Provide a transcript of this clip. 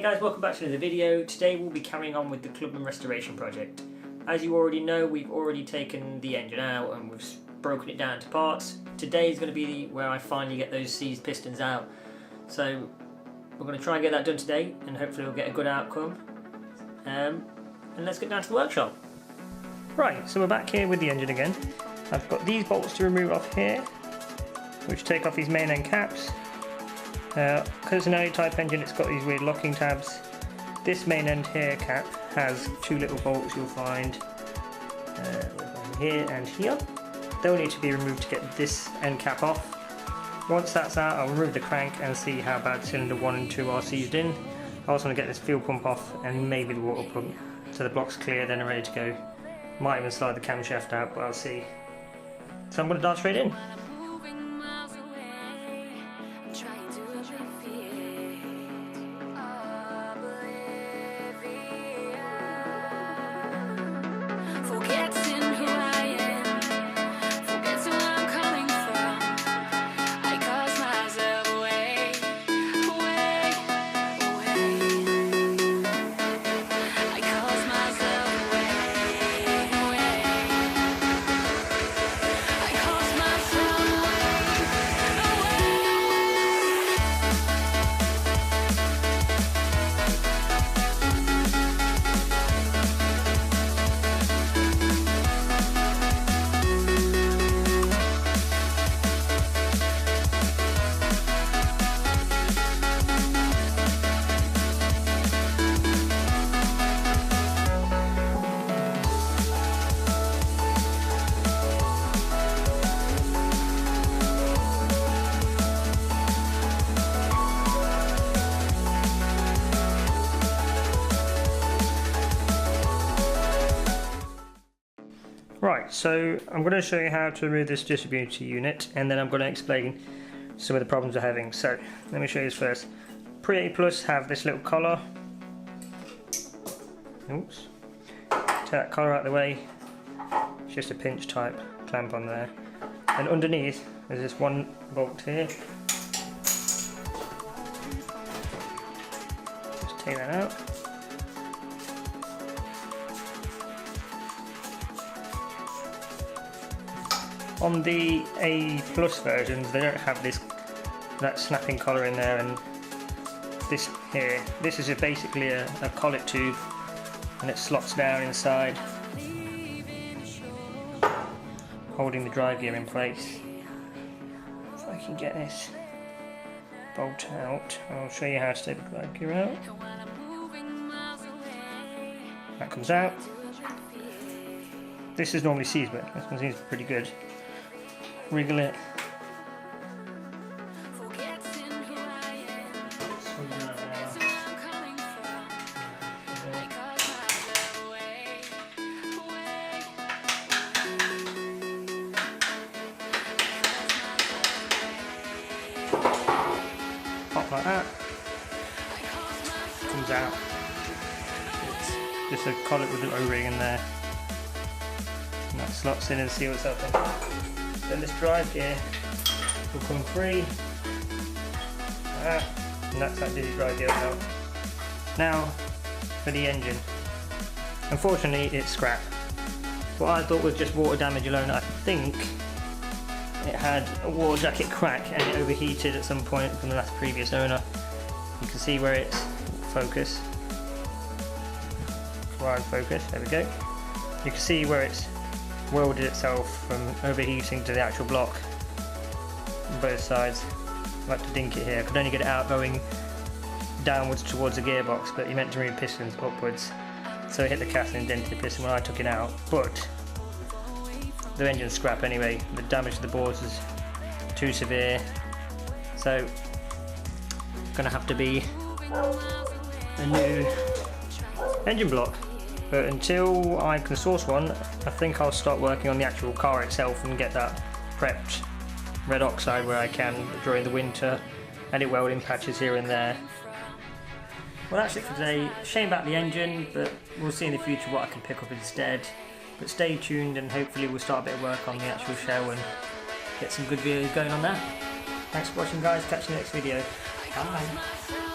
guys, welcome back to another video. Today we'll be carrying on with the clubman restoration project. As you already know, we've already taken the engine out and we've broken it down to parts. Today is going to be where I finally get those seized pistons out. So we're going to try and get that done today and hopefully we'll get a good outcome. And let's get down to the workshop. Right, so we're back here with the engine again. I've got these bolts to remove off here, which take off these main end caps. Because it's an A-type engine, it's got these weird locking tabs. This main end here cap has two little bolts you'll find here and here. They'll need to be removed to get this end cap off. Once that's out, I'll remove the crank and see how bad cylinder 1 and 2 are seized in. I also want to get this fuel pump off and maybe the water pump, so the block's clear, then I'm ready to go. Might even slide the camshaft out, but I'll see. So I'm going to dive straight in. Right, so I'm going to show you how to remove this distributor unit and then I'm going to explain some of the problems we're having. So, let me show you this first. Pre-A Plus have this little collar. Oops. Take that collar out of the way. It's just a pinch type clamp on there. And underneath there's this one bolt here. Just take that out. On the A Plus versions, they don't have that snapping collar in there, and this here, this is basically a collet tube, and it slots down inside, holding the drive gear in place. If I can get this bolt out, I'll show you how to take the drive gear out. That comes out. This is normally seized, but this one seems pretty good. Wriggle it. Pop like that. Comes out. It's just a collet with an O-ring in there. And that slots in and seals up. Then this drive gear will come free, and that's that dizzy drive gear out. Now for the engine. Unfortunately it's scrap. What I thought was just water damage alone, I think it had a water jacket crack and it overheated at some point from the last previous owner. You can see where it's focus. Wide focus, there we go. You can see where it's welded itself from overheating to the actual block on both sides. I like to dink it here. I could only get it out going downwards towards the gearbox, but you meant to move pistons upwards, so it hit the cast and dented the piston when I took it out. But the engine's scrap anyway. The damage to the boards is too severe, so it's going to have to be a new engine block. But until I can source one, I think I'll start working on the actual car itself and get that prepped red oxide where I can during the winter, and it welding patches here and there. Well, that's it for today. Shame about the engine, but we'll see in the future what I can pick up instead. But stay tuned and hopefully we'll start a bit of work on the actual shell and get some good videos going on that. Thanks for watching guys, catch you in the next video. Bye.